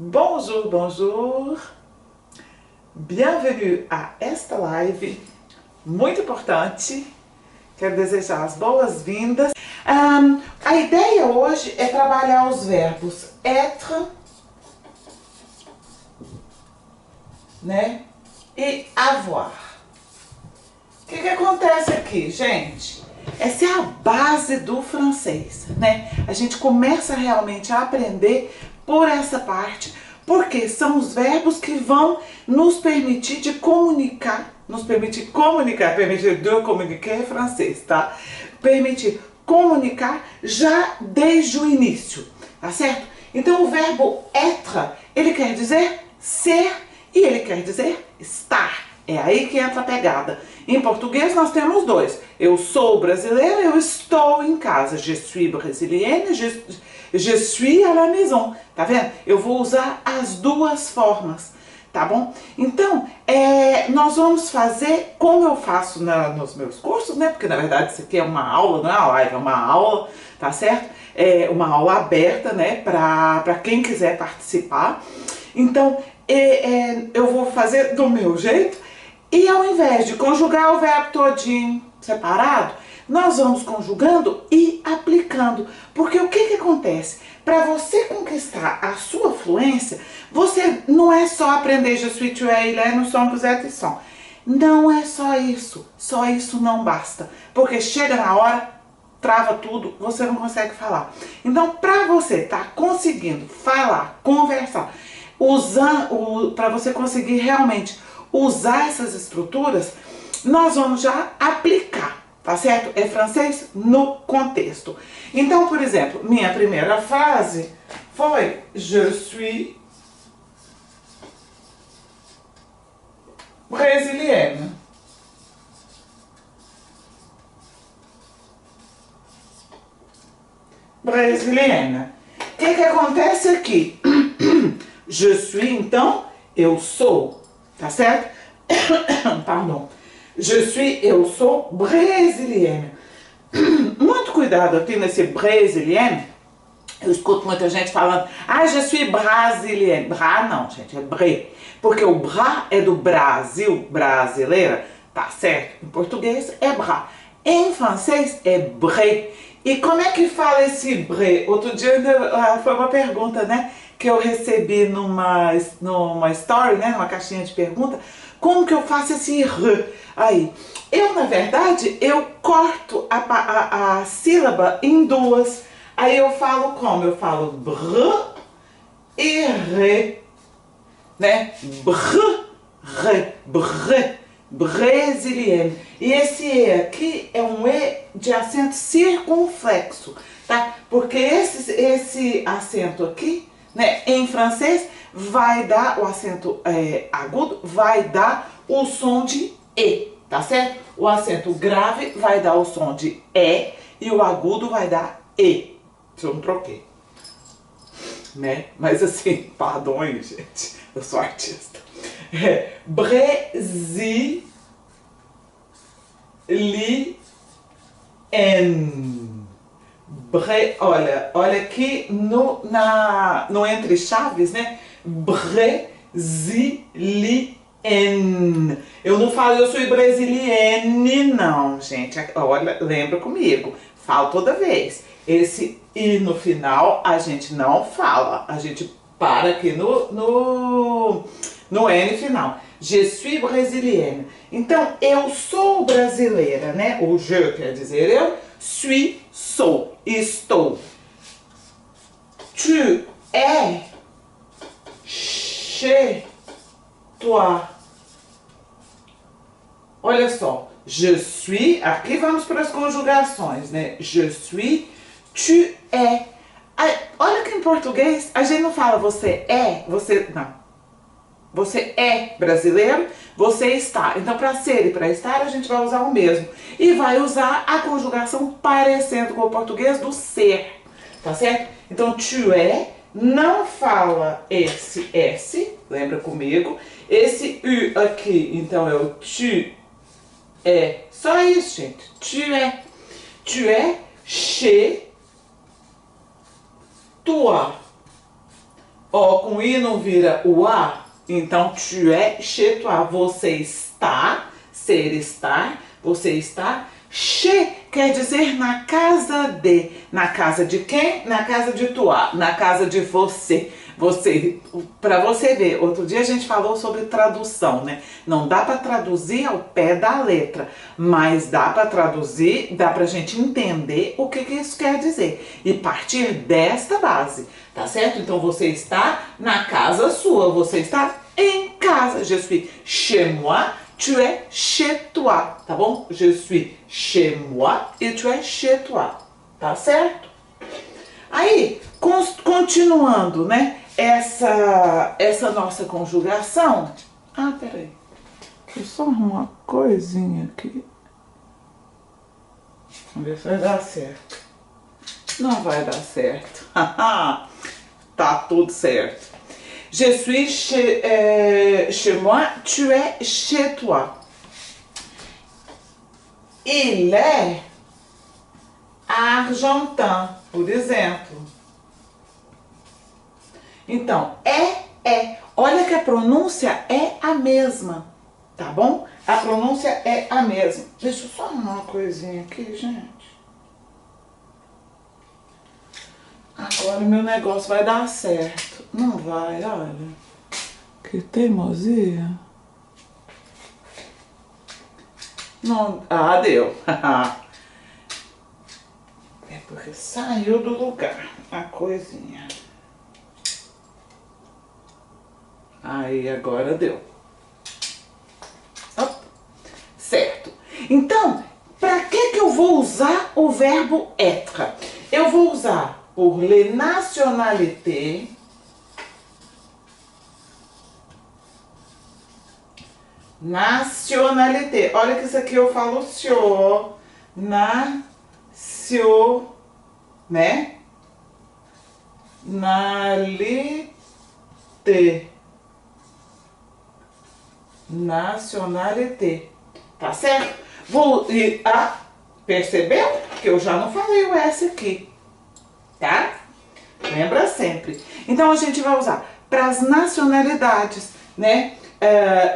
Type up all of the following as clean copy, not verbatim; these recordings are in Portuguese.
Bonjour, bonjour! Bienvenue a esta live muito importante. Quero desejar as boas-vindas. A ideia hoje é trabalhar os verbos être, né, e avoir. O que acontece aqui, gente? Essa é a base do francês, né? A gente começa realmente a aprender por essa parte, porque são os verbos que vão nos permitir de comunicar, permitir de comunicar é francês, tá? Permitir comunicar já desde o início, tá certo? Então o verbo être, ele quer dizer ser e ele quer dizer estar. É aí que entra a pegada. Em português nós temos dois. Eu sou brasileira, eu estou em casa. Je suis brésilienne, je suis à la maison. Tá vendo? Eu vou usar as duas formas, tá bom? Então, nós vamos fazer como eu faço nos meus cursos, né? Porque na verdade isso aqui é uma aula, não é uma live, é uma aula, tá certo? É uma aula aberta, né? Para quem quiser participar. Então, eu vou fazer do meu jeito. E ao invés de conjugar o verbo todinho separado, nós vamos conjugando e aplicando. Porque o que acontece? Para você conquistar a sua fluência, você não é só aprender je suis, tu es, il est, nous sommes, vous êtes, ils sont. Não é só isso. Só isso não basta. Porque chega na hora, trava tudo, você não consegue falar. Então, para você estar conseguindo falar, conversar, para você conseguir realmente usar essas estruturas, nós vamos já aplicar, tá certo? É francês no contexto. Então, por exemplo, minha primeira frase foi je suis brésilienne. Brasiliana. O que acontece aqui? Je suis, então, eu sou. Tá certo? Pardon. Je suis, eu sou brésilienne. Muito cuidado aqui nesse brésilienne. Eu escuto muita gente falando, je suis brésilienne. Bra não, gente, é bré. Porque o bra é do Brasil, brasileira, tá certo? Em português é bra. Em francês é bré. E como é que fala esse bré? Outro dia foi uma pergunta, né? Que eu recebi numa story, né, numa caixinha de pergunta, como que eu faço esse r aí? Eu, na verdade, eu corto a sílaba em duas. Aí eu falo como? Eu falo br e re, né? Br, re, br, brésilienne. E esse E aqui é um E de acento circunflexo, tá? Porque esse acento aqui, né, em francês, vai dar o acento agudo, vai dar o som de E, tá certo? O acento grave vai dar o som de E e o agudo vai dar E. Se eu não troquei, né? Mas assim, pardon aí, gente, eu sou artista. Brésilienne. Olha aqui no entre chaves, né? Brésilienne. Eu não falo eu sou brasilienne, não, gente. Olha, lembra comigo. Falo toda vez. Esse I no final a gente não fala. A gente para aqui no N final. Je suis brésilienne. Então, eu sou brasileira, né? O je quer dizer eu. Suis, sou, estou. Tu es chez toi. Olha só. Je suis, aqui vamos para as conjugações, né? Je suis, tu es. Olha que em português a gente não fala você é, você não. Você é brasileiro, você está. Então, para ser e para estar, a gente vai usar o mesmo. E vai usar a conjugação parecendo com o português do ser. Tá certo? Então, tu es, não fala esse S, lembra comigo? Esse U aqui, então é o tu é. Só isso, gente. Tu es. Tu es chez toi. Ó, com I não vira o A? Então, tu es chez toi. Você está, ser estar, você está. Chez quer dizer na casa de. Na casa de quem? Na casa de toi, na casa de você. Para você ver, outro dia a gente falou sobre tradução, né? Não dá para traduzir ao pé da letra, mas dá para traduzir, dá pra gente entender o que isso quer dizer e partir desta base, tá certo? Então você está na casa sua, você está em casa. Je suis chez moi, tu es chez toi, tá bom? Je suis chez moi e tu es chez toi, tá certo? Aí, continuando, né? Essa nossa conjugação. Ah, peraí. Deixa eu só arrumar uma coisinha aqui. Vamos ver se vai dar certo. Não vai dar certo. Tá tudo certo. Je suis chez moi, tu es chez toi. Il est argentin, por exemplo. Então, é. Olha que a pronúncia é a mesma, tá bom? A pronúncia é a mesma. Deixa eu só arrumar uma coisinha aqui, gente. Agora o meu negócio vai dar certo. Não vai, olha. Que teimosia. Não, deu. É porque saiu do lugar a coisinha. Aí, agora deu. Certo. Então, para que eu vou usar o verbo être? Eu vou usar pour les nationalités. Nationalité. Olha que isso aqui eu falo sio. Né? Nationalité. Tá certo? Percebeu? Que eu já não falei o S aqui. Tá? Lembra sempre. Então a gente vai usar para as nacionalidades, né?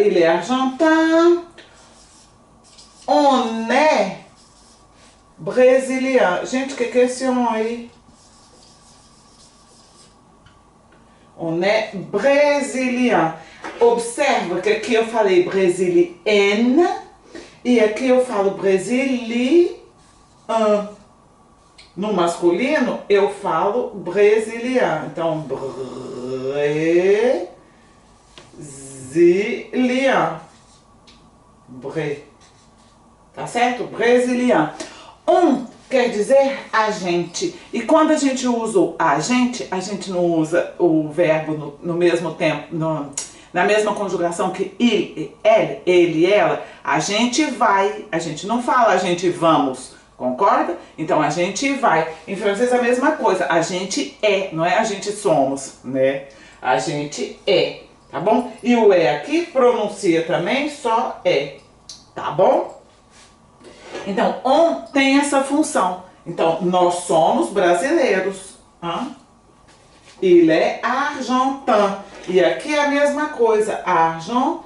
Il est argentin. On est brésilien. Gente, o que é esse on aí? On est brésilien. Observa que aqui eu falei brésilienne e aqui eu falo brésilian. No masculino eu falo brésilian. Então, brésilian. Tá certo? Brésilian. Quer dizer agente. E quando a gente usa o agente, a gente não usa o verbo no mesmo tempo, na mesma conjugação que ele, ela. A gente vai, a gente não fala a gente vamos, concorda? Então a gente vai. Em francês é a mesma coisa, a gente é, não é a gente somos, né? A gente é, tá bom? E o aqui pronuncia também só tá bom? Então, on tem essa função. Então, nós somos brasileiros. Il est argentin. E aqui é a mesma coisa, argentin.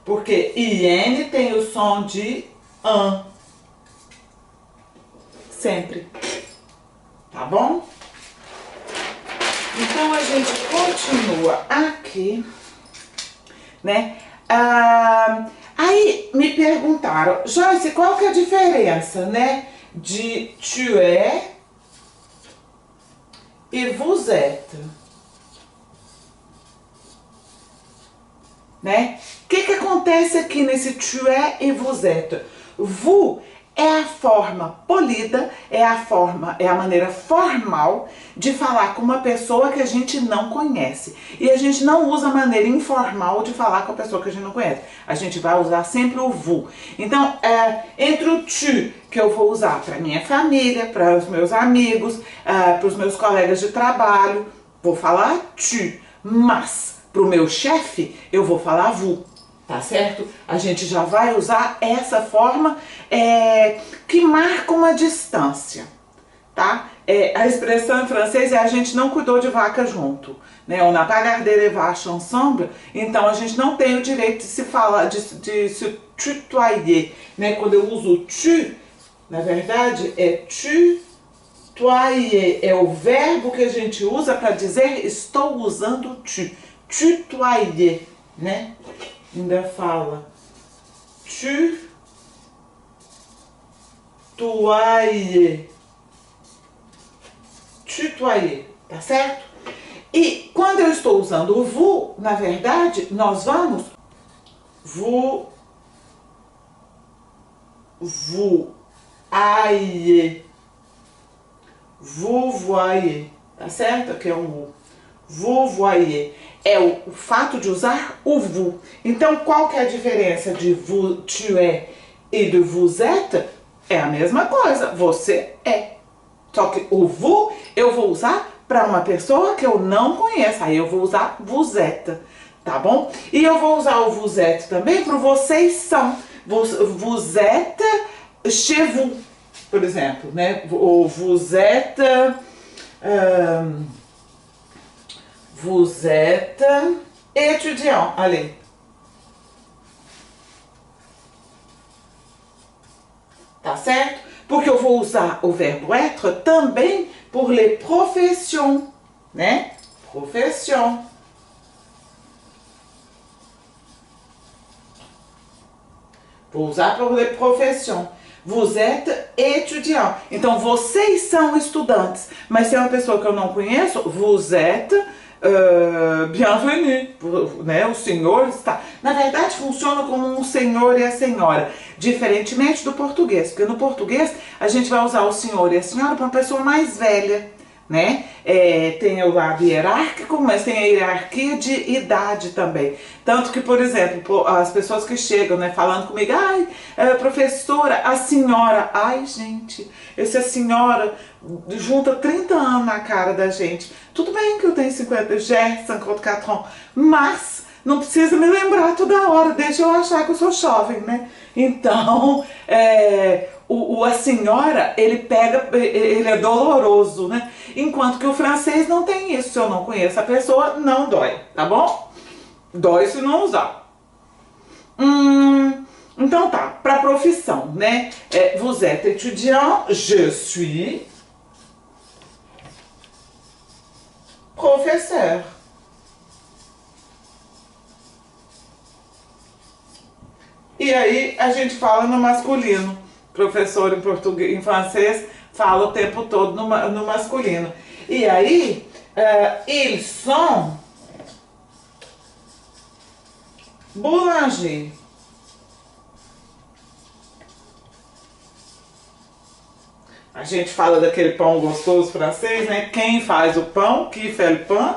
Porque IN tem o som de an. Sempre. Tá bom? Então, a gente continua aqui, né? Aí me perguntaram, Joyce, qual que é a diferença, né, de tu es e vous êtes, né? O que acontece aqui nesse tu es e vous êtes? Vous é a forma polida, é a maneira formal de falar com uma pessoa que a gente não conhece. E a gente não usa a maneira informal de falar com a pessoa que a gente não conhece. A gente vai usar sempre o vous. Então, entre o tu, que eu vou usar para minha família, para os meus amigos, para os meus colegas de trabalho, vou falar tu. Mas, para o meu chefe, eu vou falar vous. Tá certo? A gente já vai usar essa forma que marca uma distância, tá? A expressão em francês é a gente não cuidou de vaca junto, né? On n'a pas gardé les vaches ensemble, então a gente não tem o direito de se falar, de se tutoyer, né? Quando eu uso o tu, na verdade é tutoyer, é o verbo que a gente usa para dizer estou usando tu, tutoyer, né? Ainda fala tutoyer, tutoyer, tá certo? E quando eu estou usando o vous, na verdade, nós vamos vous voyez, vous voyez, tá certo? Aqui é um vous. Vous voyez. É o fato de usar o vous. Então, qual que é a diferença de vous, tu es e de vous êtes? É a mesma coisa. Você é. Só que o vous eu vou usar para uma pessoa que eu não conheço. Aí eu vou usar vous êtes, tá bom? E eu vou usar o vous êtes também para vocês são. Vous êtes chez vous, por exemplo, né? Ou vous êtes... vous êtes étudiant. Allez. Tá certo? Porque eu vou usar o verbo être também pour les professions, né? Profession. Vou usar pour les professions. Vous êtes étudiant. Então, vocês são estudantes. Mas se é uma pessoa que eu não conheço, vous êtes bienvenue, né? O senhor está... Na verdade, funciona como um senhor e a senhora, diferentemente do português, porque no português a gente vai usar o senhor e a senhora para uma pessoa mais velha, né? Tem o lado hierárquico, mas tem a hierarquia de idade também. Tanto que, por exemplo, as pessoas que chegam, né, falando comigo, ai, professora, a senhora, ai, gente, essa senhora junta 30 anos na cara da gente. Tudo bem que eu tenho 54 ans, mas não precisa me lembrar toda hora, deixa eu achar que eu sou jovem, né? Então, a senhora, ele é doloroso, né? Enquanto que o francês não tem isso. Se eu não conheço a pessoa, não dói, tá bom? Dói se não usar. Então tá, pra profissão, né? Vous êtes étudiant, je suis professeur. E aí a gente fala no masculino. Professor em português, em francês, fala o tempo todo no masculino. E aí, ils sont boulanger. A gente fala daquele pão gostoso francês, né? Quem faz o pão, qui fait le pain?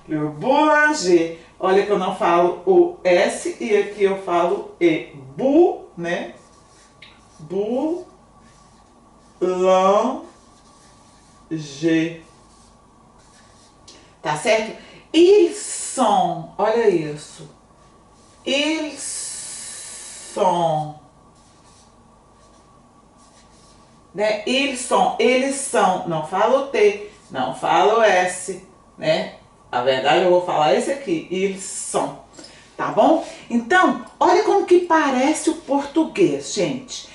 Le boulanger. Olha que eu não falo o S e aqui eu falo E. Bu, né? Boulanger. Tá certo? Ils sont, olha isso. Ils sont. Né? Ils sont, eles são. Não falo T, não falo S, né? Na verdade eu vou falar esse aqui. Ils sont. Tá bom? Então, olha como que parece o português, gente.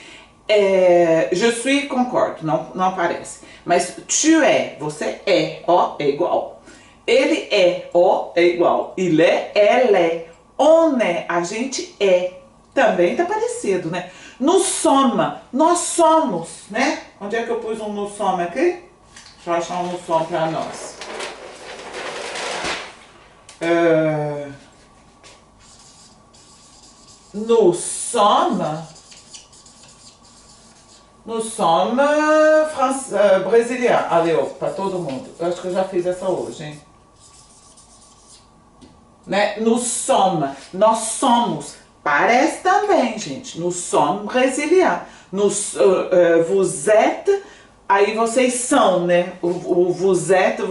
Je suis, concordo, não parece. Mas tu é, você é, ó, é igual. Ele é, ó, é igual. Il é, ela é. On é, a gente é. Também tá parecido, né? Nous sommes, nós somos, né? Onde é que eu pus um nous sommes aqui? Deixa eu achar um nous sommes pra nós. Nous sommes brasileiro. Ali, ó, pra todo mundo. Eu acho que eu já fiz essa hoje, hein? Né? Nous sommes, nós somos. Parece também, gente. Nous sommes brasileiro. Vous êtes, aí vocês são, né? O vous êtes,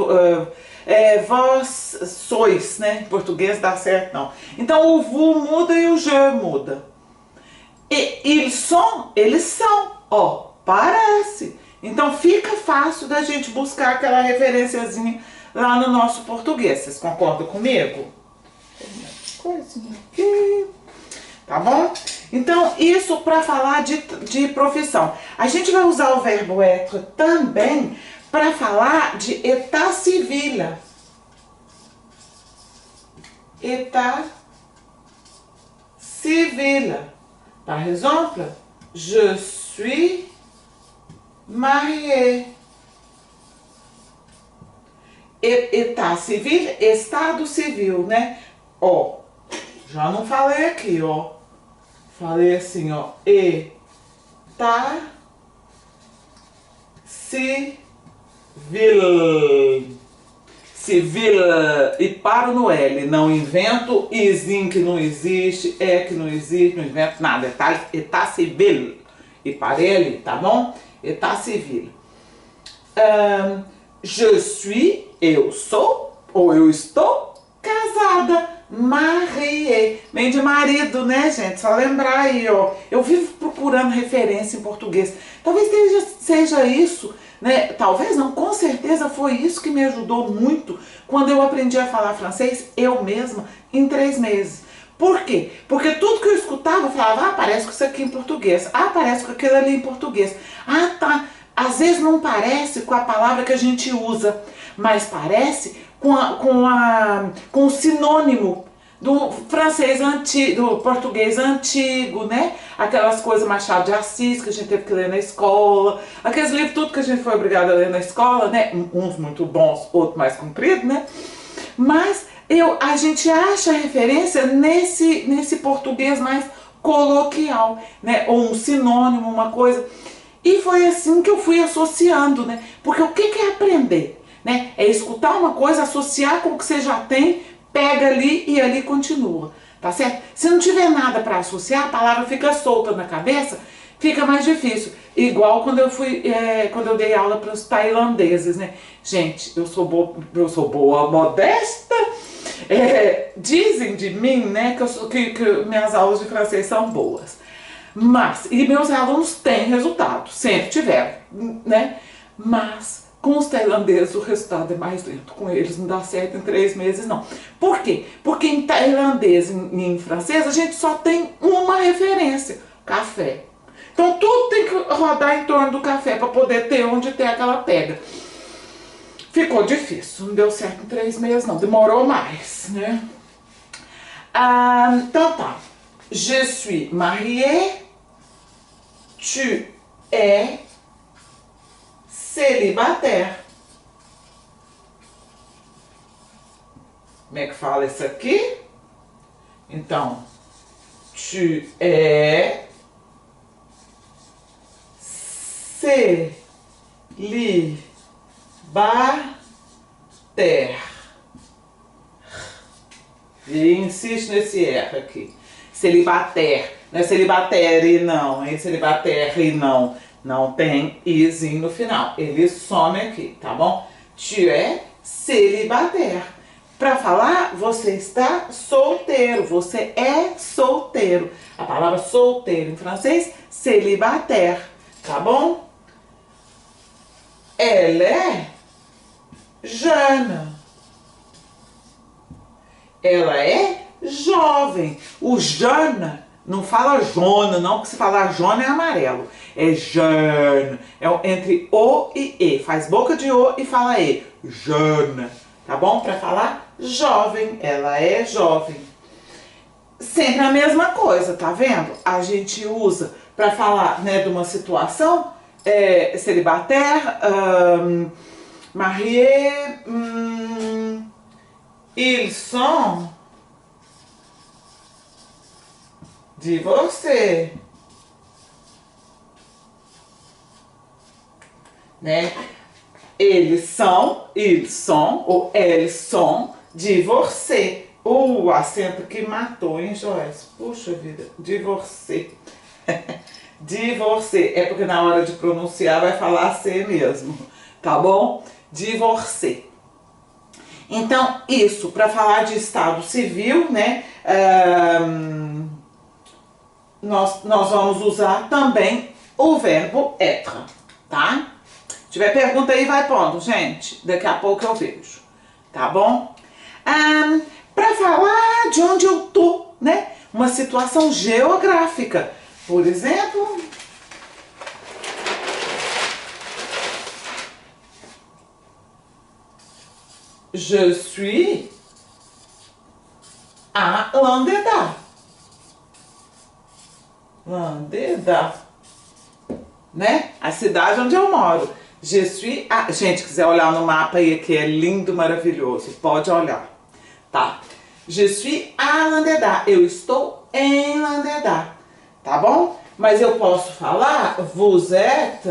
vós sois, né? Em português dá certo, não. Então o vous muda e o je muda. E ils sont, eles são. Ó, parece. Então fica fácil da gente buscar aquela referenciazinha lá no nosso português. Vocês concordam comigo? Coisinha aqui. Tá bom? Então, isso para falar de profissão. A gente vai usar o verbo être também para falar de état civil. État civil. Par exemple, je suis mariée. État civil, estado civil, né? Ó, já não falei aqui, ó. Falei assim, ó. État civil. Civil. E paro no L. Não invento isim que não existe, que não existe, não invento nada. État civil. E parei ali, tá bom? État civil. Je suis, eu sou, ou eu estou casada, mariée. Vem de marido, né, gente? Só lembrar aí, ó. Eu vivo procurando referência em português. Talvez seja isso, né? Talvez não, com certeza foi isso que me ajudou muito quando eu aprendi a falar francês, eu mesma, em 3 meses. Por quê? Porque tudo que eu escutava, eu falava, parece com isso aqui em português. Parece com aquilo ali em português. Tá. Às vezes não parece com a palavra que a gente usa, mas parece com o sinônimo do francês antigo, do português antigo, né? Aquelas coisas Machado de Assis que a gente teve que ler na escola, aqueles livros tudo que a gente foi obrigado a ler na escola, né? Uns muito bons, outros mais compridos, né? Mas a gente acha referência nesse português mais coloquial, né? Ou um sinônimo, uma coisa. E foi assim que eu fui associando, né? Porque o que é aprender? Né? É escutar uma coisa, associar com o que você já tem, pega ali e ali continua, tá certo? Se não tiver nada para associar, a palavra fica solta na cabeça, fica mais difícil. Igual quando eu dei aula para os tailandeses, né? Gente, eu sou boa, modesta. Dizem de mim, né, que minhas aulas de francês são boas. E meus alunos têm resultado, sempre tiveram, né? Mas com os tailandeses o resultado é mais lento. Com eles não dá certo em 3 meses, não. Por quê? Porque em tailandês e em francês a gente só tem uma referência: café. Então tudo tem que rodar em torno do café para poder ter onde ter aquela pega. Ficou difícil, não deu certo em 3 meses, não. Demorou mais, né? Então tá. Je suis mariée. Tu es célibataire. Como é que fala isso aqui? Então, tu es célibataire. E insiste nesse R aqui. Célibataire. Não é celibatere, não. É celibatere, não. Não tem izinho no final. Ele some aqui, tá bom? Tu es célibataire. Para falar, você está solteiro. Você é solteiro. A palavra solteiro em francês, célibataire. Tá bom? Elle est jeune. Ela é jovem. O jeune não fala jona, não, porque se falar jona é amarelo. É jeune. É entre O e E. Faz boca de O e fala E. Jeune. Tá bom? Para falar jovem. Ela é jovem. Sempre a mesma coisa, tá vendo? A gente usa para falar, né, de uma situação, célibataire, marié, ils sont divorcés, né? Eles são, ou elles sont divorcés. O acento que matou, hein, Joyce? Puxa vida, divorcé. Divorcé. É porque na hora de pronunciar vai falar C mesmo, tá bom? Divorcé. Então, isso, para falar de estado civil, né? Nós vamos usar também o verbo être, tá? tiver pergunta aí, vai pondo, gente. Daqui a pouco eu vejo, tá bom? Para falar de onde eu tô, né? Uma situação geográfica. Por exemplo, je suis à Landeda. Landeda, né? A cidade onde eu moro. Je suis à... Gente, quiser olhar no mapa aí, que é lindo, maravilhoso, pode olhar, tá? Je suis à Landeda. Eu estou em Landeda, tá bom? Mas eu posso falar vous êtes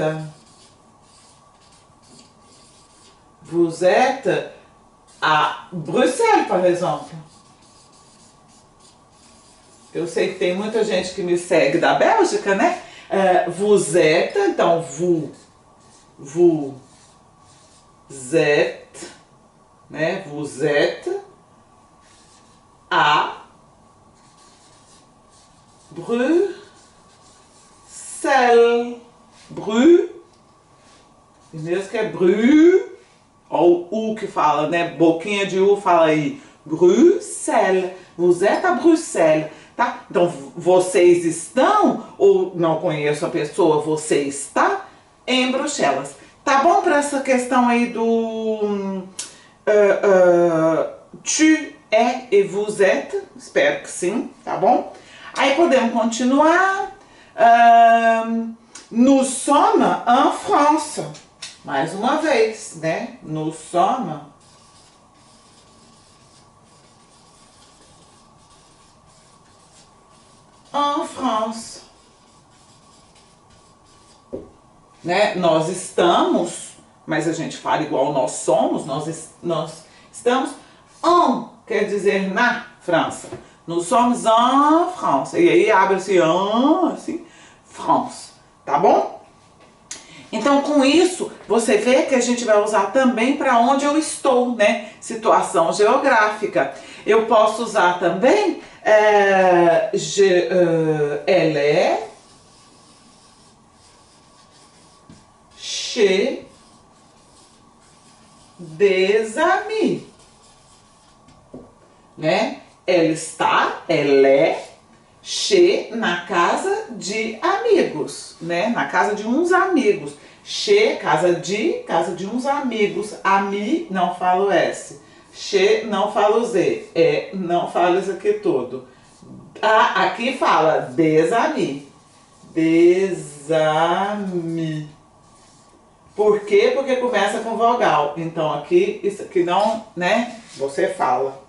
à Bruxelles, por exemplo. Eu sei que tem muita gente que me segue da Bélgica, né? Vous êtes, então vous êtes, né? Vous êtes à Bruxelles. Primeiro que é Bru, ou U que fala, né? Boquinha de U fala aí. Bruxelles. Vous êtes à Bruxelles. Tá? Então, vocês estão, ou não conheço a pessoa, você está em Bruxelas. Tá bom para essa questão aí do tu é e vous êtes? Espero que sim, tá bom? Aí podemos continuar. Nous sommes en France. Mais uma vez, né? Nous sommes en France, né? Nós estamos, mas a gente fala igual nós somos, nós estamos en, quer dizer na França. Nous sommes en France. E aí abre-se en, assim, France, tá bom? Então, com isso, você vê que a gente vai usar também para onde eu estou, né? Situação geográfica. Eu posso usar também elle est chez des amis, né? Elle est chez, na casa de amigos, né? Na casa de uns amigos. Chez, casa de uns amigos. Ami, não falo S. Chez, não falo Z. Não falo isso aqui tudo. Aqui fala des amis. Des amis. Por quê? Porque começa com vogal. Então aqui, isso aqui não, né? Você fala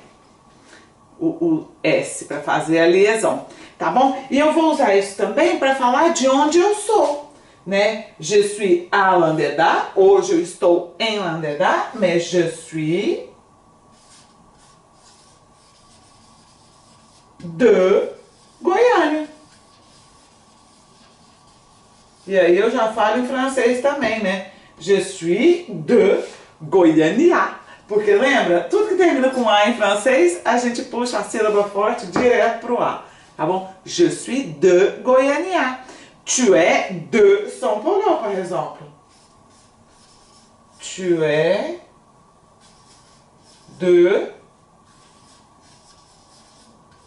o S para fazer a liaison, tá bom? E eu vou usar isso também para falar de onde eu sou, né? Je suis à Landeda, hoje eu estou em Landeda, mas je suis de Goiânia. E aí eu já falo em francês também, né? Je suis de Goiânia. Porque lembra, tudo que termina com A em francês, a gente puxa a sílaba forte direto pro A, tá bom? Je suis de Goiânia. Tu es de São Paulo, por exemplo. Tu es de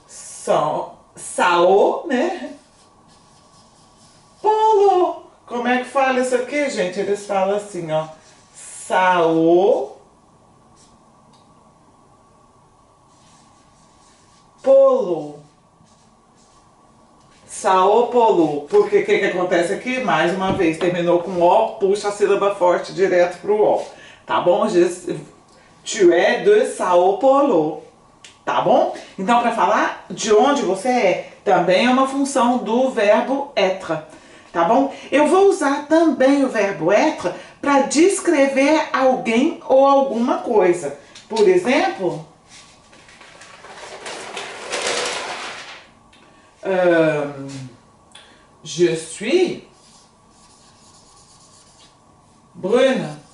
Sao, né? Paulo. Como é que fala isso aqui, gente? Eles falam assim, ó. Sao Paulo. Sao Paulo. Porque o que acontece aqui? Mais uma vez, terminou com O, puxa a sílaba forte direto pro O. Tá bom? Tu es de Sao Paulo. Tá bom? Então, para falar de onde você é, também é uma função do verbo être. Tá bom? Eu vou usar também o verbo être para descrever alguém ou alguma coisa. Por exemplo, je suis brune.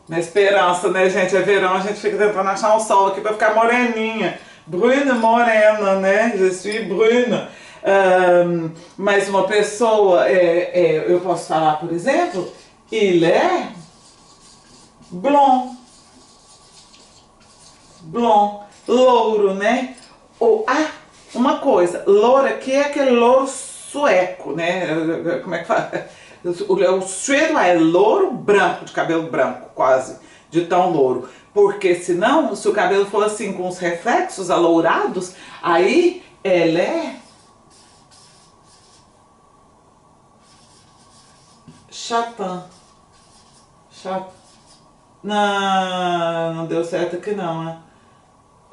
Na esperança, né, gente? É verão, a gente fica tentando achar um sol aqui para ficar moreninha. Brune, morena, né? Je suis brune. Mas uma pessoa, eu posso falar, por exemplo, Il est blond. Blond. Louro, né? Uma coisa, louro aqui é aquele louro sueco, né? Como é que fala? O suedo é louro branco, de cabelo branco, quase, de tão louro. Porque senão, se o cabelo for assim, com os reflexos alourados, aí ela é chatan. Não, não deu certo aqui não, né?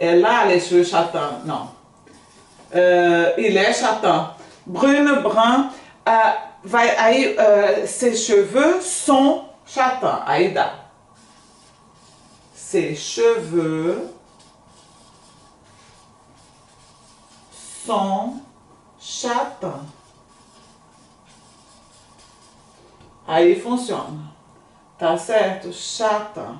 É lá, les cheveux châtains, non. Il est châtain. Brune, brun. Ses cheveux sont châtains. Aí dá. Ses cheveux sont châtains. Aí funciona. Tá certo? Châtain.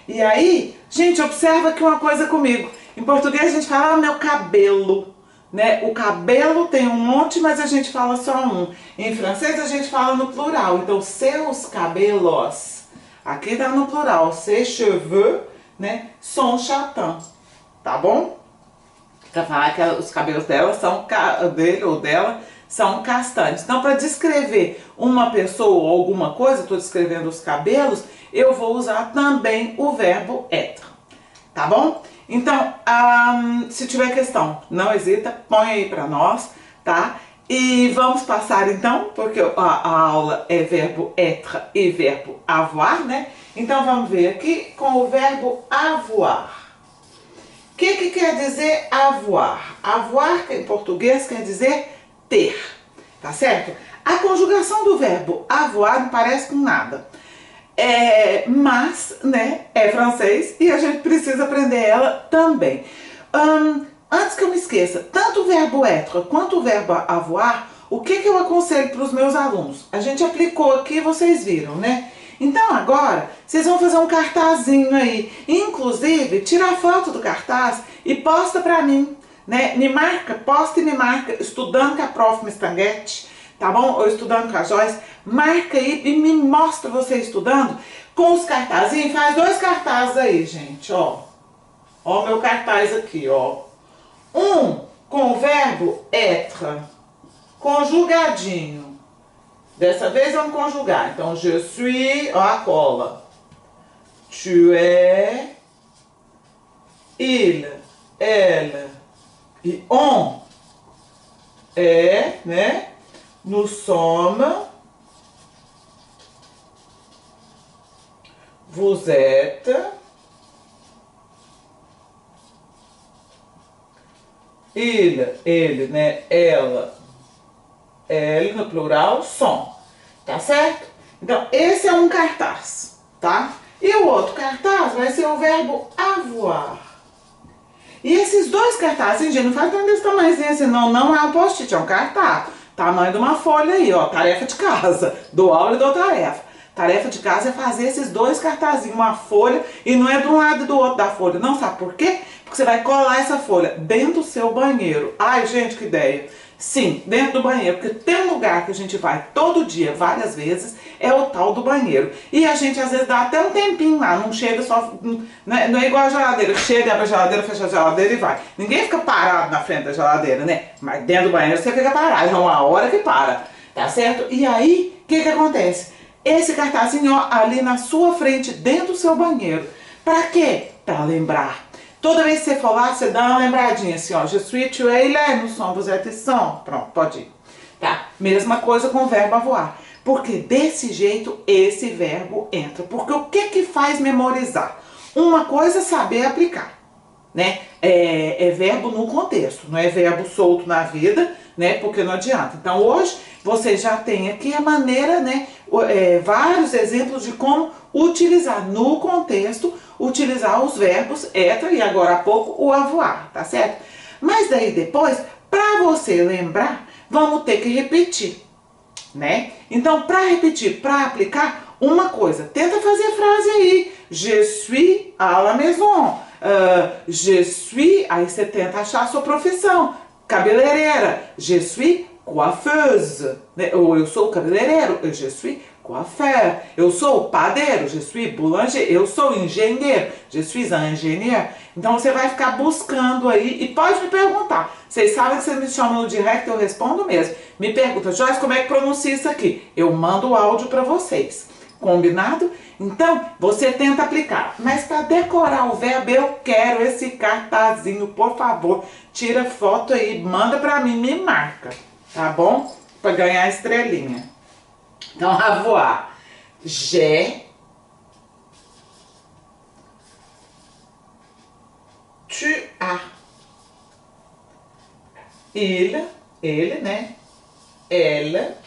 E aí, gente, observa aqui uma coisa comigo. Em português a gente fala meu cabelo, né? O cabelo tem um monte, mas a gente fala só um. Em francês a gente fala no plural. Então, seus cabelos, aqui tá no plural. Ses cheveux, né? Sont châtains. Tá bom? Pra falar que os cabelos dela são, dele ou dela, são castanhos. Então, para descrever uma pessoa ou alguma coisa, estou descrevendo os cabelos, eu vou usar também o verbo être. Tá bom? Então, se tiver questão, não hesita, põe aí para nós, tá? E vamos passar então, porque a aula é verbo être e verbo avoir, né? Então, vamos ver aqui com o verbo avoir. O que quer dizer avoir? Avoir, em português, quer dizer ter, tá certo? A conjugação do verbo avoir não parece com nada. Mas, né, é francês e a gente precisa aprender ela também. Antes que eu me esqueça, tanto o verbo être quanto o verbo avoir, o que eu aconselho para os meus alunos? A gente aplicou aqui, vocês viram, né? Então agora, vocês vão fazer um cartazinho aí. Inclusive, tira a foto do cartaz e posta para mim, né? Me marca, posta e me marca, estudando com a prof. Mistanguete, tá bom? Ou estudando com a Joyce. Marca aí e me mostra você estudando com os cartazinhos. Faz 2 cartazes aí, gente, ó. Ó o meu cartaz aqui, ó. Um com o verbo être, conjugadinho. Dessa vez vamos conjugar. Então, je suis, ó a cola. Tu es, il, elle e on é, né? Nous sommes, vous êtes, ele, né? Elle no plural, sont, tá certo? Então, esse é um cartaz, tá? E o outro cartaz vai ser o verbo avoir. E esses 2 cartazes, gente, não faz tanto desse tamanhozinho assim, não é um post-it, é um cartaz. Tamanho de uma folha aí, ó, tarefa de casa, dou aula e dou tarefa. Tarefa de casa é fazer esses 2 cartazinhos, uma folha, e não é de um lado e do outro da folha, não, sabe por quê? Porque você vai colar essa folha dentro do seu banheiro. Ai, gente, que ideia! Sim, dentro do banheiro, porque tem um lugar que a gente vai todo dia, várias vezes, é o tal do banheiro. E a gente às vezes dá até um tempinho lá, não chega só, não é igual a geladeira, chega, abre a geladeira, fecha a geladeira e vai. Ninguém fica parado na frente da geladeira, né? Mas dentro do banheiro você fica parado, é uma hora que para, tá certo? E aí, o que acontece? Esse cartazinho, ó, ali na sua frente, dentro do seu banheiro. Pra quê? Pra lembrar. Toda vez que você for lá, você dá uma lembradinha assim, ó. Je suis, tu es, il est, nous sommes, vous êtes, ils sont. Pronto, pode ir. Tá? Mesma coisa com o verbo avoir. Porque desse jeito, esse verbo entra. Porque o que faz memorizar? Uma coisa é saber aplicar, né? É verbo no contexto, não é verbo solto na vida, né? Porque não adianta. Então, hoje, você já tem aqui a maneira, né? Vários exemplos de como utilizar no contexto, utilizar os verbos être e agora há pouco o avoir, tá certo? Mas daí depois, para você lembrar, vamos ter que repetir, né? Então, para repetir, para aplicar, uma coisa, tenta fazer a frase aí. Je suis à la maison. Je suis, aí você tenta achar a sua profissão. Cabeleireira. Je suis coiffeuse. Né? Ou eu sou cabeleireiro. Je suis coiffeur. Eu sou padeiro, je suis boulanger. Eu sou engenheiro, je suis un ingénieur. Então você vai ficar buscando aí e pode me perguntar. Vocês sabem que vocês me chamam no direct, eu respondo mesmo. Me pergunta, Joyce, como é que pronuncia isso aqui? Eu mando o áudio para vocês. Combinado? Então, você tenta aplicar. Mas para decorar o verbo, eu quero esse cartazinho, por favor. Tira foto aí, manda para mim, me marca. Tá bom? Para ganhar a estrelinha. Então, avoir. J'ai. Tu as. Ele, né? Ela.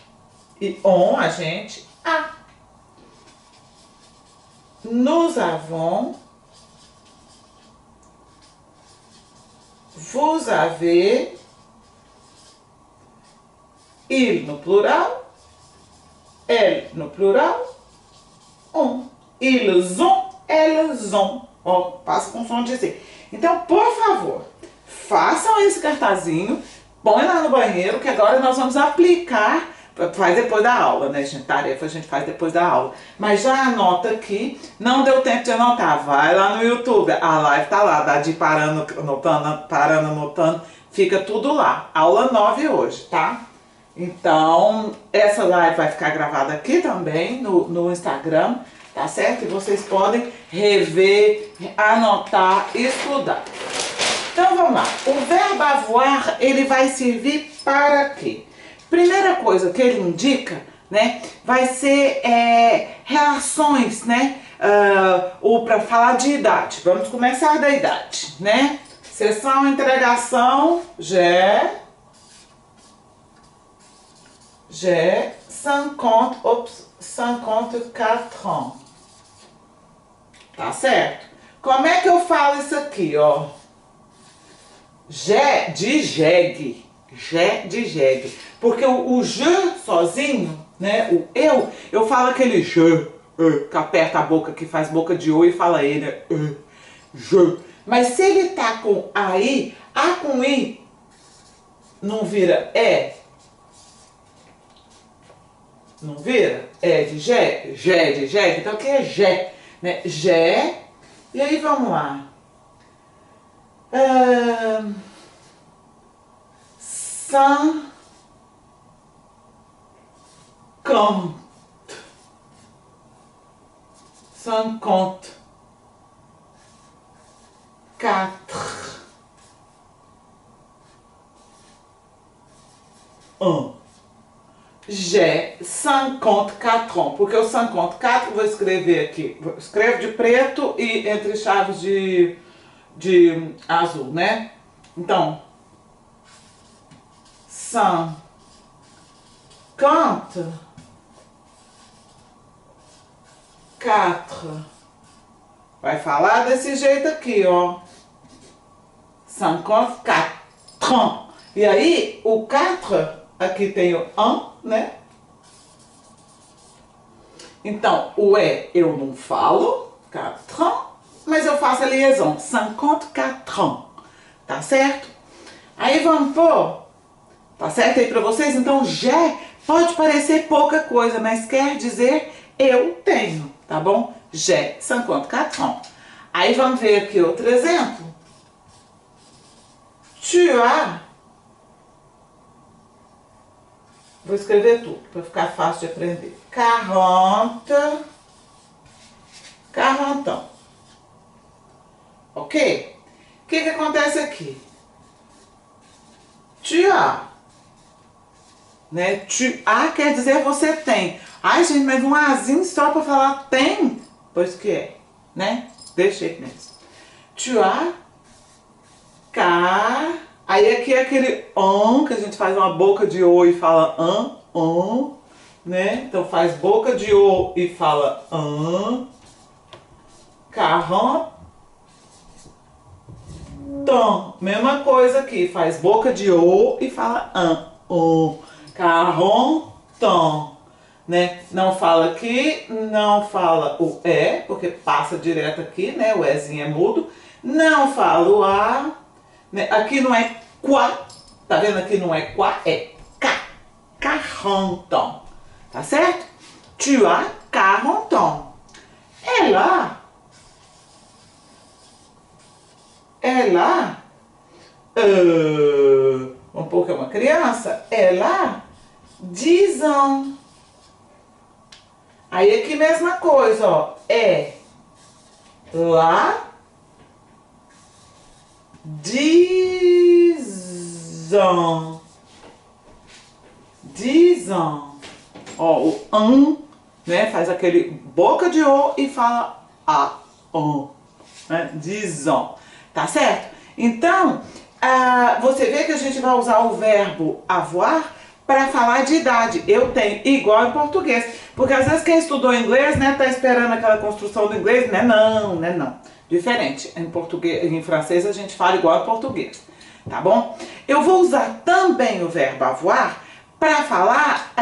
E on, a gente. A. Nous avons. Vous avez. Il no plural. Elle no plural. On. Ils ont. Elles ont. Ó, passa com som de Z. Então, por favor, façam esse cartazinho. Põe lá no banheiro, que agora nós vamos aplicar. Faz depois da aula, né, gente? Tarefa a gente faz depois da aula. Mas já anota aqui. Não deu tempo de anotar. Vai lá no YouTube. A live tá lá. Dá de parando, anotando. Fica tudo lá. Aula 9 hoje, tá? Então, essa live vai ficar gravada aqui também no Instagram, tá certo? E vocês podem rever, anotar e estudar. Então, vamos lá. O verbo avoir, ele vai servir para quê? Primeira coisa que ele indica, né, vai ser relações, né, ou para falar de idade. Vamos começar da idade, né? Sessão, entregação, j'ai 54 ans. Tá certo? Como é que eu falo isso aqui, ó? J'ai de jegue. J'ai de jegue. Porque o je sozinho, né? O eu falo aquele je, que aperta a boca, que faz boca de o e fala e, né? Je. Mas se ele tá com aí, a com i não vira é? Não vira? É de Gé, Gé de Gé, então aqui é Gé, né? Gé, e aí vamos lá. Cinquante. 54 ans. J'ai 54 ans. Porque o 54 vou escrever aqui. Escrevo de preto e entre chaves de azul, né? Então, 54 vai falar desse jeito aqui, ó. 54 ans. E aí, o 4, aqui tem o 1, né? Então, o eu não falo, 4 ans, mas eu faço a liaison, 54 ans, tá certo? Aí vamos pôr, tá certo aí pra vocês? Então, j'ai pode parecer pouca coisa, mas quer dizer eu tenho, tá bom? J'ai 54 ans. Aí vamos ver aqui outro exemplo. Tu as. Vou escrever tudo, para ficar fácil de aprender. 40 ans. Ok? O que acontece aqui? Tu as. Né? Tu as quer dizer você tem. Ai, gente, mas um azinho só para falar tem? Pois que é, né? Deixa aí mesmo. Tu as. Aí aqui é aquele que a gente faz uma boca de o e fala né? Então faz boca de o e fala 40 ans. Mesma coisa aqui, faz boca de o e fala 40 ans, né? Não fala aqui, não fala o porque passa direto aqui, né? O ezinho é mudo. Não fala o a. Aqui não é quá, tá vendo? Aqui não é quá, é cá. 40 ans, tá certo? Tu as 40 ans. Ela, vamos pôr que é uma criança, ela 10 ans. Aí aqui mesma coisa, ó, ela 10 ans. 10 ans. Ó, o né, faz aquele boca de O e fala né, 10 ans. Tá certo? Então, você vê que a gente vai usar o verbo avoir para falar de idade. Eu tenho, igual em português. Porque às vezes quem estudou inglês, né, tá esperando aquela construção do inglês, né? Não. Diferente. Em português, em francês a gente fala igual em português. Tá bom? Eu vou usar também o verbo avoir para falar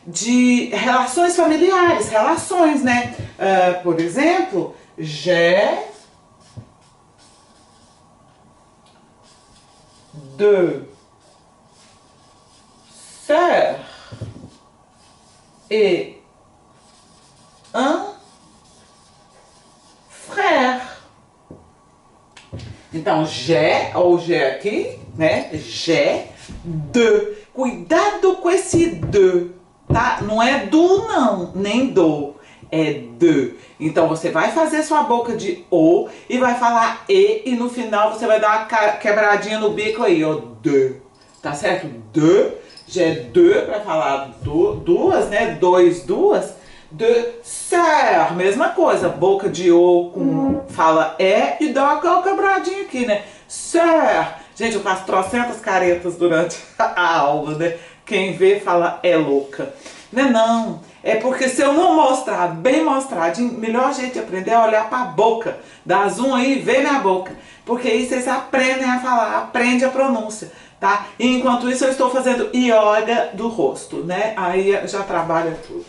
de relações familiares, relações, né? Por exemplo, j'ai 2 sœurs et 1 frère. Então, j'ai, ou j'ai aqui, né? J'ai 2. Cuidado com esse de, tá? Não é do não, nem do, é de. Então você vai fazer sua boca de O e vai falar e no final você vai dar uma quebradinha no bico aí, ó, de. Tá certo? De, já é de pra falar duas, né? Duas. De sœur, mesma coisa, boca de O com fala e dá uma quebradinha aqui, né? Sœur. Gente, eu faço trocentas caretas durante a aula, né? Quem vê fala é louca. Não, é porque se eu não mostrar, bem mostradinho, o melhor jeito de aprender é olhar pra boca. Dá zoom aí e vê minha boca. Porque aí vocês aprendem a falar, aprende a pronúncia, tá? E enquanto isso eu estou fazendo yoga do rosto, né? Aí já trabalha tudo.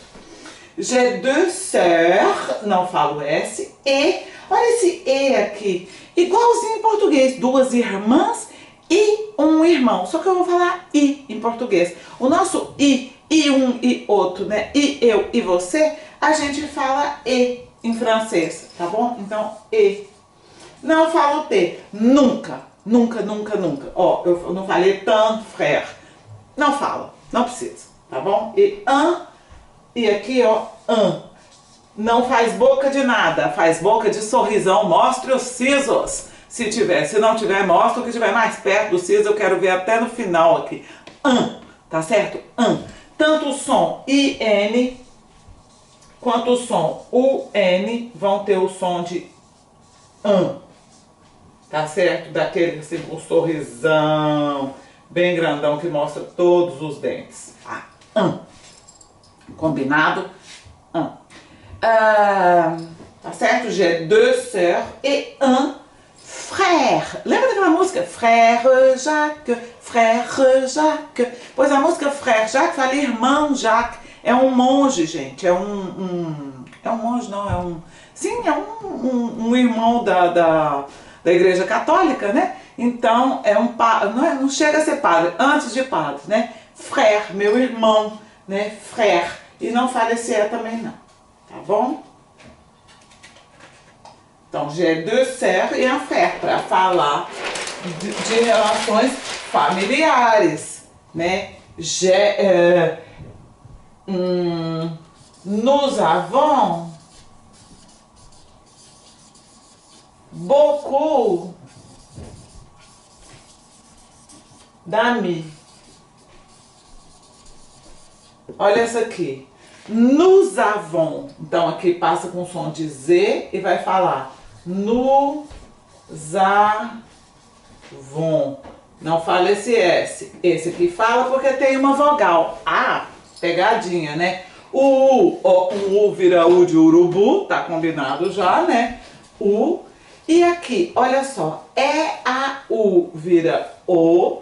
J'ai 2 sœurs, não falo S, e, olha esse E aqui, igualzinho em português, 2 irmãs e 1 irmão, só que eu vou falar I em português. O nosso I um e outro, né, e eu e você, a gente fala E em francês, tá bom? Então, E. Não falo T, nunca. Ó, eu não falei tant frère, não fala, não precisa, tá bom? E e aqui, ó, não faz boca de nada, faz boca de sorrisão, mostre os sisos. Se tiver, se não tiver, mostra o que tiver mais perto do siso, eu quero ver até no final aqui. Tá certo? Tanto o som IN quanto o som UN vão ter o som de tá certo? Daquele assim, um sorrisão bem grandão que mostra todos os dentes. Combinado? Tá certo? J'ai 2 sœurs et 1 frère. Lembra daquela música? Frère Jacques, Frère Jacques. Pois a música Frère Jacques fala irmão Jacques. É um monge, gente. É um monge, não. Sim, é um irmão da Igreja Católica, né? Então, é um padre. Não chega a ser padre, antes de padre, né? Frère, meu irmão, né? Frère. E não fala esse E também não, tá bom? Então, j'ai 2 sœurs et un frère, para falar de relações familiares, né? Nous avons beaucoup d'amis. Olha essa aqui. Nous avons. Então aqui passa com som de Z e vai falar nous avons. Não fala esse S. Esse aqui fala porque tem uma vogal. Pegadinha, né? O U vira U de urubu, tá combinado já, né? U. E aqui, olha só. U vira O.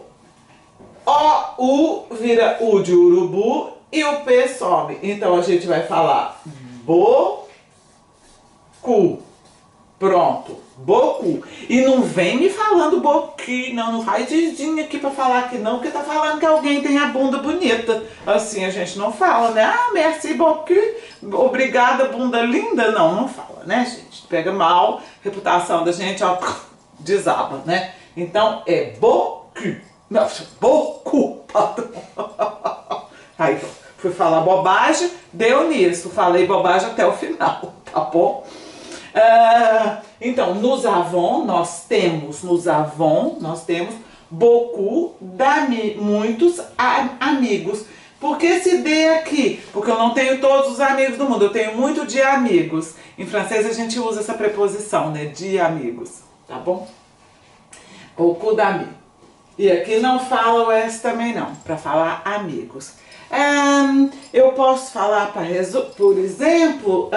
U vira U de urubu. E o P some. Então a gente vai falar beaucoup. Pronto, beaucoup. E não vem me falando beaucoup, não faz dedinho aqui pra falar que não, porque tá falando que alguém tem a bunda bonita. Assim a gente não fala, né? Ah, merci beaucoup, obrigada, bunda linda. Não fala, né, gente? Pega mal, reputação da gente, ó, desaba, né? Então é beaucoup, não, beaucoup, pardon. Aí, fui falar bobagem, deu nisso, falei bobagem até o final, tá bom? Então, nous avons, nós temos beaucoup muitos amigos. Por que esse D aqui? Porque eu não tenho todos os amigos do mundo, eu tenho muito de amigos. Em francês a gente usa essa preposição, né, de amigos, tá bom? Beaucoup d'amis. E aqui não fala o S também não, para falar amigos. Eu posso falar, por exemplo,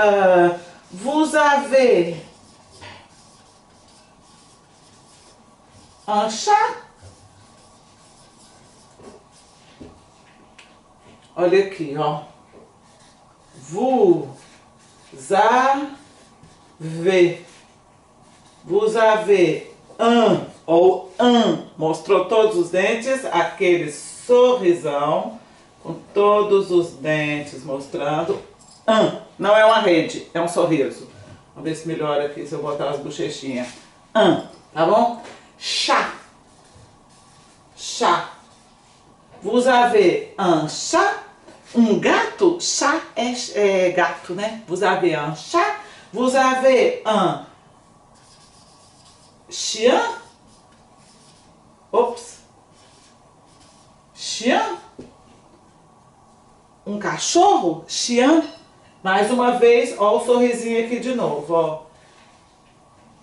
vous avez un chat? Olha aqui, ó. Vous avez un ou mostrou todos os dentes, aquele sorrisão com todos os dentes mostrando. Não é uma rede, é um sorriso. Vamos ver se melhora aqui se eu botar as bochechinhas. Tá bom? Chat. Vous avez un chat? Um gato? Chat é gato, né? Vous avez un chat? Vous avez un chien? Ops. Chien? Um cachorro? Chien? Mais uma vez, ó o sorrisinho aqui de novo,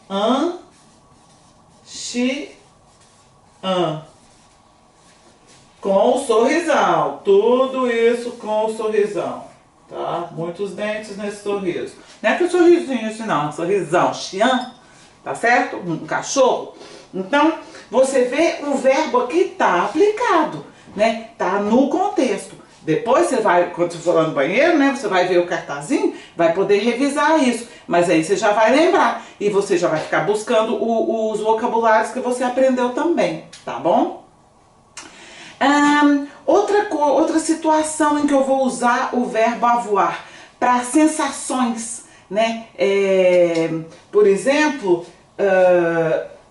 ó. Chien. Com o sorrisão. Tudo isso com o sorrisão. Tá? Muitos dentes nesse sorriso. Não é que o sorrisinho assim não, sorrisão. Chien. Tá certo? Um cachorro. Então, você vê o verbo aqui tá aplicado, né? Tá no contexto. Depois você vai, quando você for lá no banheiro, né? Você vai ver o cartazinho, vai poder revisar isso. Mas aí você já vai lembrar. E você já vai ficar buscando os vocabulários que você aprendeu também, tá bom? Outra situação em que eu vou usar o verbo avoir para sensações, né? Por exemplo,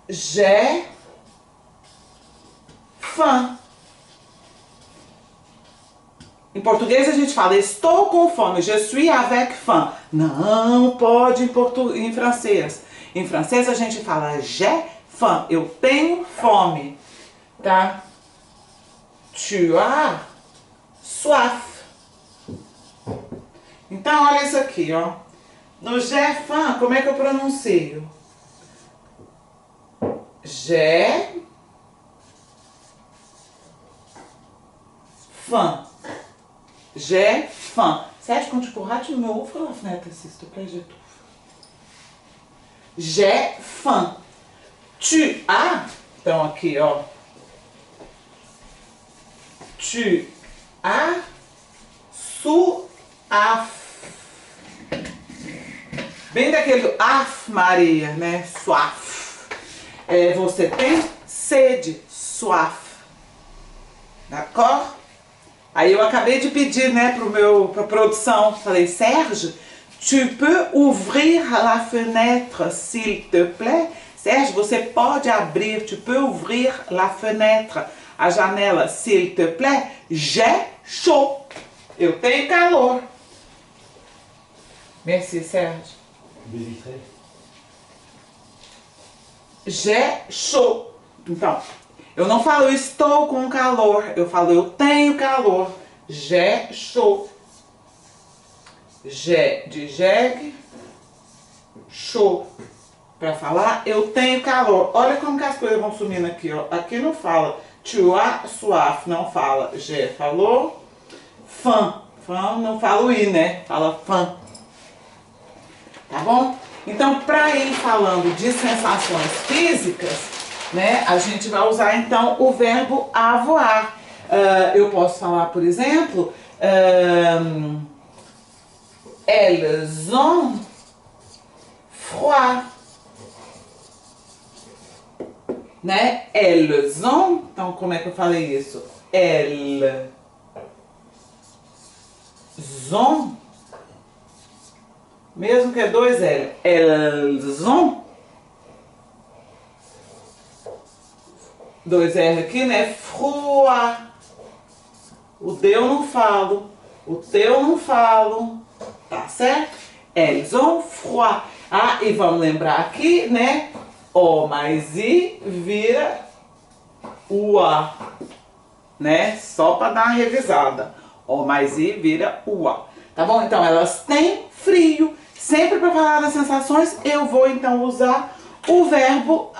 j'ai faim. Em português a gente fala estou com fome, je suis avec faim. Não pode em francês. Em francês a gente fala j'ai faim, eu tenho fome, tá? Tu as soif. Então olha isso aqui, ó. No j'ai faim, como é que eu pronuncio? J'ai faim. J'ai faim. Sérgio, quand tu pourras, tu me ouvres la fenêtre, s'il te plaît, j'étouffe. J'ai faim. Tu as, então aqui, ó. Tu as soif. Bem daquele af, Maria, né? Soif. Você tem sede, soif. D'accord? Aí eu acabei de pedir, né, pra produção. Falei, Sérgio, tu peux ouvrir la fenêtre, s'il te plaît? Sérgio, você pode abrir, tu peux ouvrir la fenêtre, a janela, s'il te plaît? J'ai chaud. Eu tenho calor. Merci, Sérgio. J'ai chaud. Então, eu não falo eu estou com calor, eu falo eu tenho calor. J'ai chaud. J'ai de jegue, chaud. Para falar eu tenho calor. Olha como que as coisas vão sumindo aqui, ó. Aqui não fala tu as soif, não fala j'ai, falou faim. Faim não fala o i, né? Fala faim. Tá bom? Então, para ir falando de sensações físicas, né, a gente vai usar então o verbo avoir. Eu posso falar, por exemplo, elles ont froid. né? Elles ont. Então, como é que eu falei isso? Elles ont. Mesmo que é dois L. Elles ont. Dois R aqui, né? Froid. O D eu não falo. O T eu não falo. Tá certo? Elles ont froid. Ah, e vamos lembrar aqui, né? O mais I vira o A. Né? Só para dar uma revisada. O mais I vira o A. Tá bom? Então, elas têm frio. Sempre para falar das sensações, eu vou então usar o verbo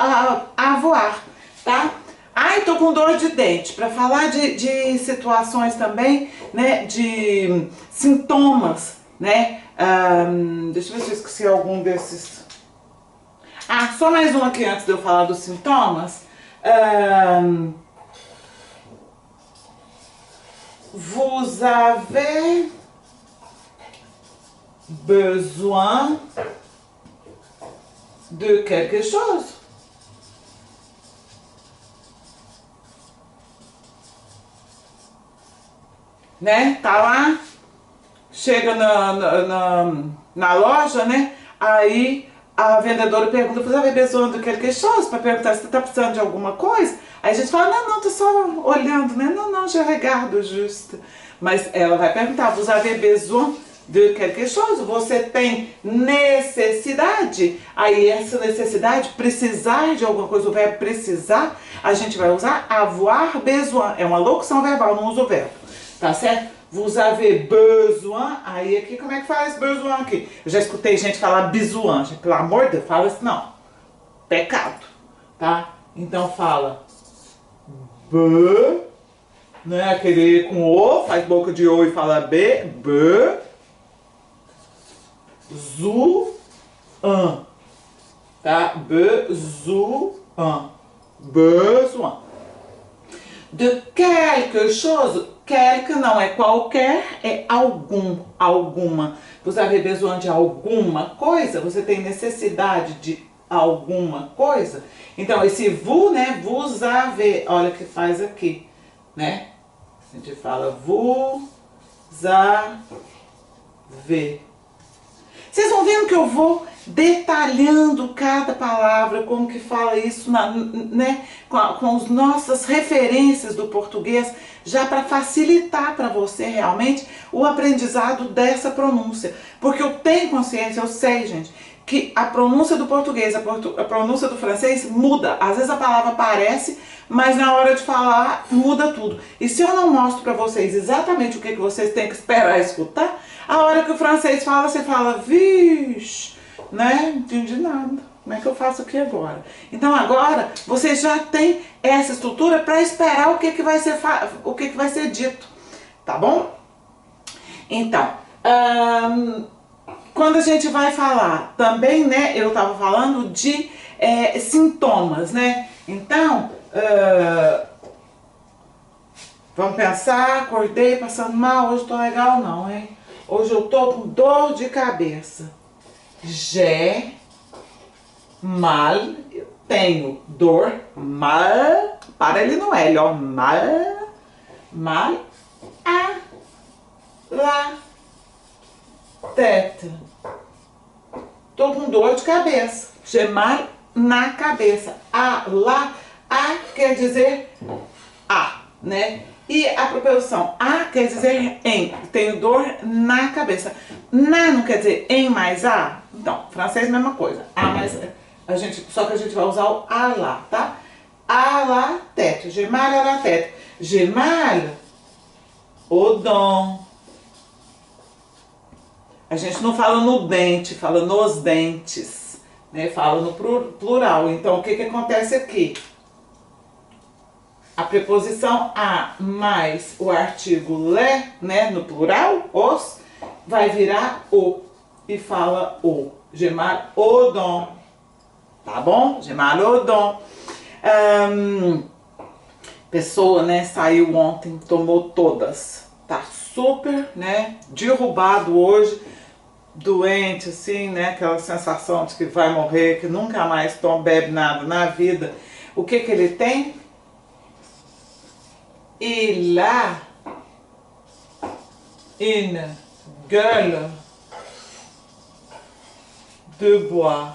avoir, tá? Ai, tô com dor de dente. Para falar de situações também, né? De sintomas, né? Deixa eu ver se eu esqueci algum desses. Ah, só mais um aqui antes de eu falar dos sintomas. Vous avez besoin de quelque chose? Né? Tá lá, chega na loja, né? Aí a vendedora pergunta, você vai besoin de quelque chose? Para perguntar se você tá precisando de alguma coisa. Aí a gente fala, não, tô só olhando, né? Não, je regarde juste. Mas ela vai perguntar, vous avez besoin de quelque chose? Você tem necessidade? Aí essa necessidade, precisar de alguma coisa, o verbo precisar, a gente vai usar avoir besoin. É uma locução verbal, não usa o verbo. Tá certo? Vous avez besoin. Aí aqui, como é que fala esse besoin aqui? Eu já escutei gente falar besoin. Pelo amor de Deus, fala assim, não. Pecado. Tá? Então fala be, né? Aquele com o, faz boca de o e fala b. Be. Zu, an. Tá? Besoin. Besoin. De quelque chose. Quelque não é qualquer, é algum, alguma. Vous avez besoin de alguma coisa? Você tem necessidade de alguma coisa? Então, esse vous, né? Vous avez, olha o que faz aqui, né? A gente fala vous avez. Vocês vão vendo que eu vou detalhando cada palavra, como que fala isso, né, com as nossas referências do português, já para facilitar para você realmente o aprendizado dessa pronúncia. Porque eu tenho consciência, eu sei, gente, que a pronúncia do português, a pronúncia do francês muda. Às vezes a palavra aparece, mas na hora de falar muda tudo. E se eu não mostro para vocês exatamente o que vocês têm que esperar escutar, a hora que o francês fala, você fala, vixe, né? Não entendi nada. Como é que eu faço aqui agora? Então agora você já tem essa estrutura para esperar o que vai ser dito, tá bom? Então, quando a gente vai falar também, né? Eu estava falando de sintomas, né? Então, vamos pensar, acordei passando mal, hoje tô legal não, hein? Hoje eu tô com dor de cabeça. J'ai mal, eu tenho dor, mal, para ele no L, ó, mal à la tête. Tô com dor de cabeça. J'ai mal na cabeça. A quer dizer a, né? E a preposição a quer dizer em. Tenho dor na cabeça. Na não quer dizer em mais a? Então, francês mesma coisa. A mais só que a gente vai usar o a lá, tá? A la tête. J'ai mal à la tête. J'ai mal aux dents. A gente não fala no dente, fala nos dentes, né? Fala no plural. Então, o que acontece aqui? A preposição a mais o artigo le, né, no plural, os, vai virar o e fala o. J'ai mal aux dents. Tá bom? J'ai mal aux dents. Pessoa, né, saiu ontem, tomou todas. Tá super, né, derrubado hoje, doente, assim, né, aquela sensação de que vai morrer, que nunca mais bebe nada na vida. O que que ele tem? Il a une gueule de bois.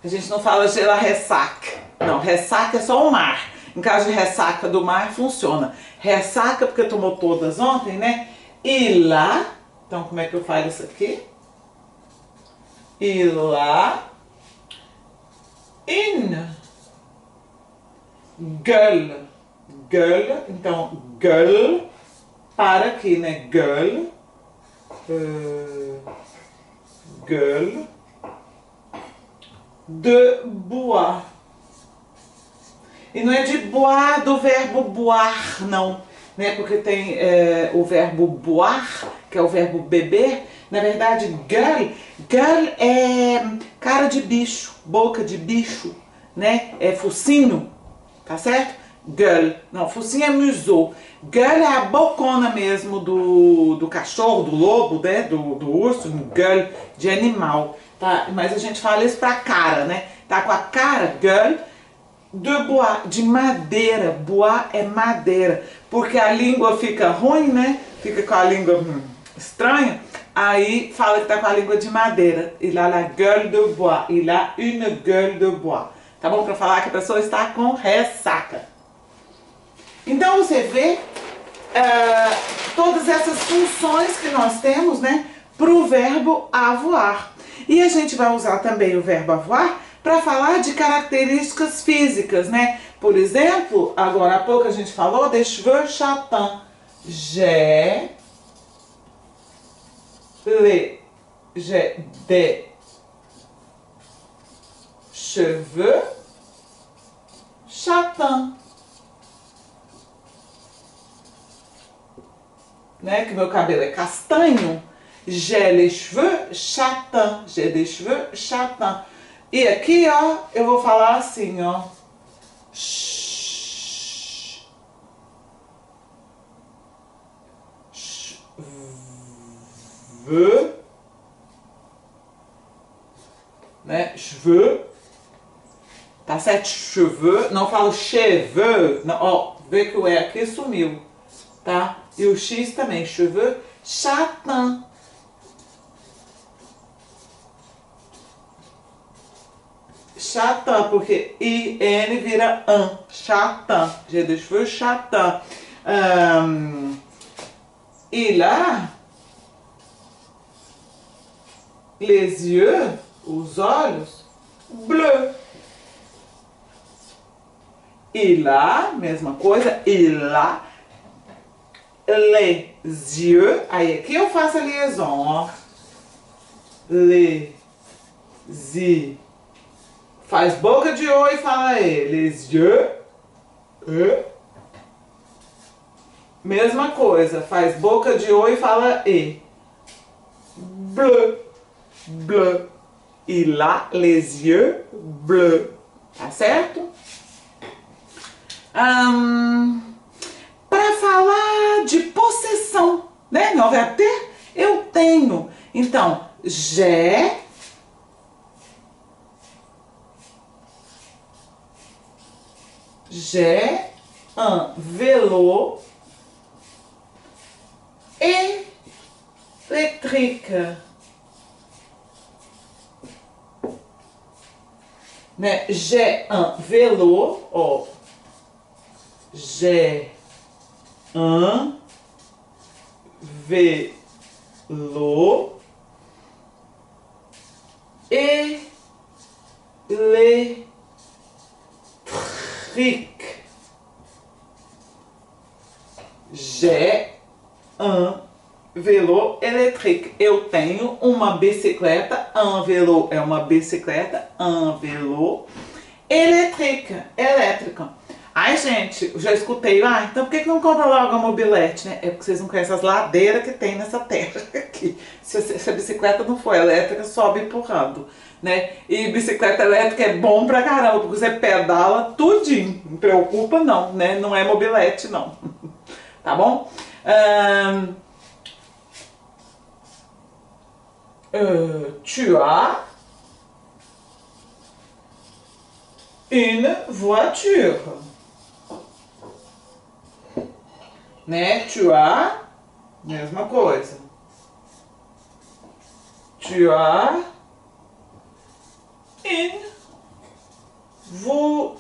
A gente não fala de la ressaca. Não, ressaca é só o mar. Em caso de ressaca do mar, funciona. Ressaca porque tomou todas ontem, né? E lá, então como é que eu falo isso aqui? E lá, une gueule. Gueule, então gueule, para aqui, né? Gueule. Gueule de bois. E não é de bois do verbo boire, não, né? Porque tem o verbo boire, que é o verbo beber. Na verdade, gueule, gueule é cara de bicho, boca de bicho, né? É focinho, tá certo? Gueule, não, focinho é museau. Gueule é a bocona mesmo do cachorro, do lobo, né? Do urso, gueule de animal, tá? Mas a gente fala isso pra cara, né? Tá com a cara, gueule de bois, de madeira. Bois é madeira, porque a língua fica ruim, né? Fica com a língua estranha. Aí fala que tá com a língua de madeira. Il a la gueule de bois. Il a une gueule de bois. Tá bom? Pra falar que a pessoa está com ressaca. Então você vê todas essas funções que nós temos, né? Pro verbo avoir. E a gente vai usar também o verbo avoir para falar de características físicas, né? Por exemplo, agora há pouco a gente falou des cheveux châtains. J'ai des cheveux châtains. Né? Que meu cabelo é castanho. J'ai les cheveux châtains. J'ai des cheveux châtains. E aqui, ó, eu vou falar assim, ó. Cheveux, né? Cheveux, tá certo? Cheveux, não falo cheveux, não, ó, vê que o E aqui sumiu, tá? E o X também, cheveux châtains. Châtain, porque I-N vira an, châtain, j'ai des cheveux châtains. E lá, les yeux, os olhos, bleu. E lá, mesma coisa, e lá, les yeux, aí aqui eu faço a liaison, ó. Les yeux. Faz boca de O e fala E. Les yeux. E. Mesma coisa. Faz boca de O e fala E. Bleu. Bleu. E lá, les yeux bleus. Tá certo? Para falar de possessão, né? Não vai ter? Eu tenho. Então, j'ai. J'ai un vélo électrique. Né? J'ai un vélo, ó. J'ai un vélo électrique. J'ai un vélo électrique. Eu tenho uma bicicleta. Un vélo é uma bicicleta. Un vélo électrique. Elétrica. Ai, gente, eu já escutei. Ah, então por que não compra logo a mobilete, né? É porque vocês não conhecem as ladeiras que tem nessa terra aqui. Se a bicicleta não for elétrica, sobe empurrando, né? E bicicleta elétrica é bom pra caramba, porque você pedala tudinho. Não preocupa não, né? Não é mobilete, não. Tá bom? Tu as une voiture. Né? Tu as, mesma coisa. Tu as une voiture.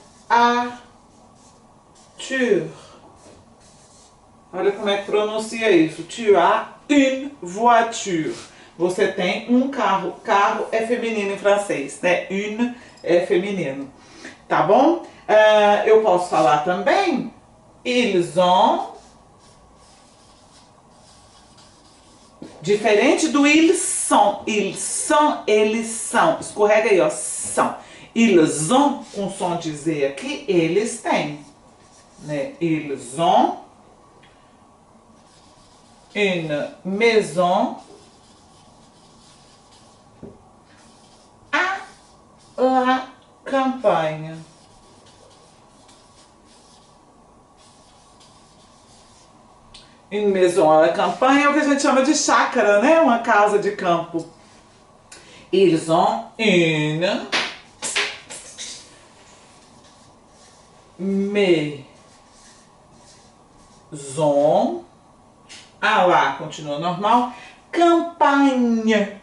Olha como é que pronuncia isso. Tu as une voiture. Você tem um carro. Carro é feminino em francês, né? Une é feminino. Tá bom? Eu posso falar também. Ils ont. Diferente do ils sont. Ils sont, eles são. Escorrega aí, ó. São. Ils ont, com som de Z aqui, eles têm. Né? Ils ont une maison à la campagne. Une maison à la campagne é o que a gente chama de chácara, né? Uma casa de campo. Ils ont une maison. Ah lá, continua normal. Campagne.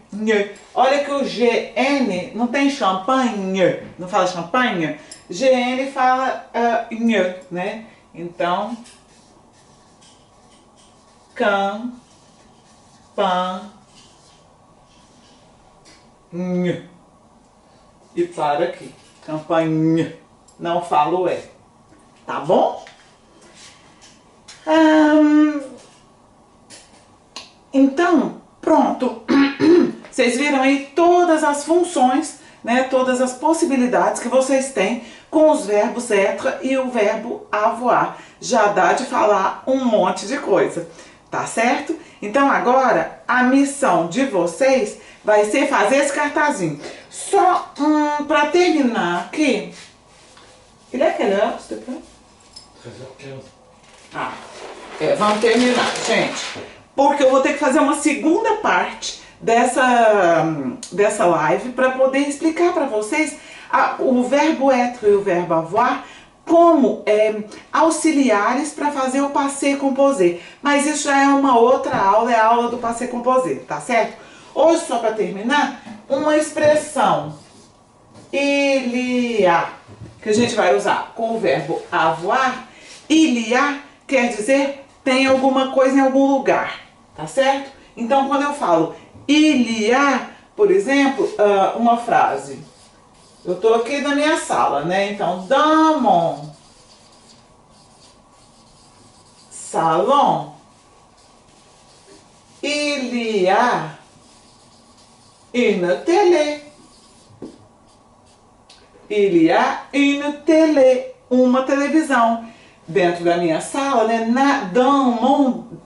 Olha que o GN não tem champanhe, não fala champanhe. GN fala nhe, né? Então, campanhe. E para aqui. Campanhe. Não falo é. Tá bom? Então, pronto. Vocês viram aí todas as funções, né? Todas as possibilidades que vocês têm com os verbos être e o verbo avoir. Já dá de falar um monte de coisa, tá certo? Então agora a missão de vocês vai ser fazer esse cartazinho. Só para terminar aqui. Il est quelle heure, s'il te plaît? 13h15. Vamos terminar, gente. Porque eu vou ter que fazer uma segunda parte dessa live para poder explicar para vocês o verbo être e o verbo avoir como auxiliares para fazer o passé composé. Mas isso já é uma outra aula, é a aula do passé composé, tá certo? Hoje, só para terminar, uma expressão il y a, que a gente vai usar com o verbo avoir. Il y a quer dizer tem alguma coisa em algum lugar, tá certo? Então, quando eu falo il y a, por exemplo, uma frase. Eu tô aqui na minha sala, né? Então, dans mon salon, il y a une télé. Il y a une télé, uma televisão. Dentro da minha sala, né?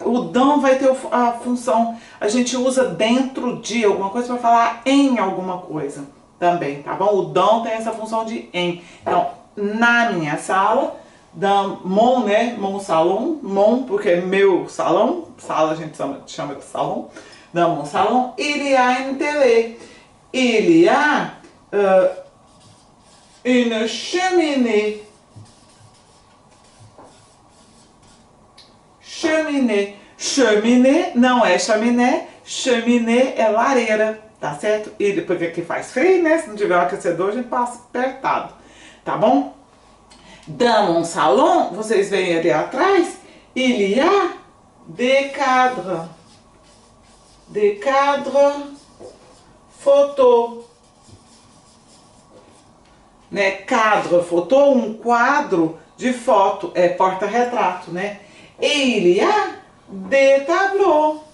O dans vai ter a função, a gente usa dentro de alguma coisa para falar em alguma coisa também, tá bom? O dans tem essa função de em. Então, na minha sala, dans mon, né? Mon salon, mon, porque é meu salão, sala a gente chama de salão. Dans mon salon, il y a une télé. Il y a une cheminée. Cheminée. Cheminée não é chaminé, cheminée é lareira, tá certo? E depois que faz frio, né? Se não tiver um aquecedor, a gente passa apertado, tá bom? Dans mon salon, vocês veem ali atrás, il y a des cadres. Des cadres photo. Né? Cadre photo, um quadro de foto, é porta-retrato, né? Et il y a des tableaux.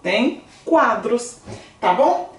Tem quadros, tá bom?